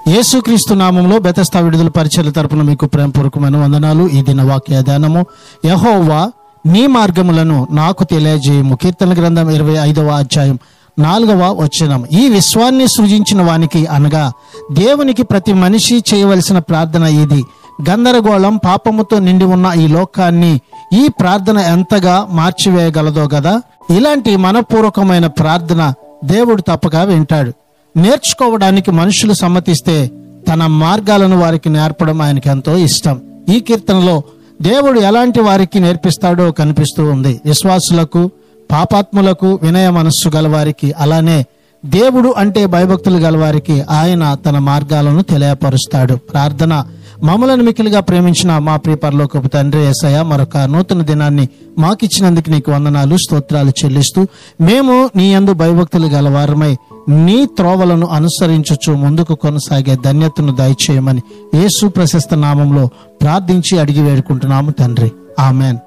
యేసుక్రీస్తు నామంలో బెతెస్దా విడుదల పరిచర్య తరపున మీకు ప్రేమపూర్వకమైన వందనాలు. ఈ దిన వాక్య ధ్యానము, యెహోవా నీ మార్గములను నాకు తెలియజేయము. కీర్తన గ్రంథం 25వ అధ్యాయం 4వ వచనం. ఈ విశ్వాన్ని సృజించిన వానికి అనగా దేవునికి ప్రతి మనిషి చేయవలసిన ప్రార్థన ఇది. గందరగోళం, పాపముతో నిండి ఉన్న ఈ లోకాన్ని ఈ ప్రార్థన ఎంతగా మార్చివేయగలదో గదా. ఇలాంటి మనపూర్వకమైన ప్రార్థన దేవుడు తప్పక వింటాడు. నేర్చుకోవడానికి మనుషులు సమ్మతిస్తే తన మార్గాలను వారికి నేర్పడం ఆయనకి ఎంతో ఇష్టం. ఈ కీర్తనలో దేవుడు ఎలాంటి వారికి నేర్పిస్తాడో కనిపిస్తూ ఉంది. విశ్వాసులకు, పాపాత్ములకు, వినయ మనస్సు గలవారికి, అలానే దేవుడు అంటే భయభక్తులు గలవారికి ఆయన తన మార్గాలను తెలియపరుస్తాడు. ప్రార్థన. మమ్మలను మిక్కిలిగా ప్రేమించిన మా ప్రియ పరలోకపు తండ్రి యేసయ్య, మరొక నూతన దినాన్ని మాకిచ్చినందుకు నీకు వందనాలు, స్తోత్రాలు చెల్లిస్తూ మేము నీ యందు భయభక్తులు గలవారమై నీ త్రోవలను అనుసరించుచు ముందుకు కొనసాగే ధన్యతను దయచేయమని యేసు ప్రశస్త నామంలో ప్రార్థించి అడిగి వేడుకుంటున్నాము తండ్రి. ఆమెన్.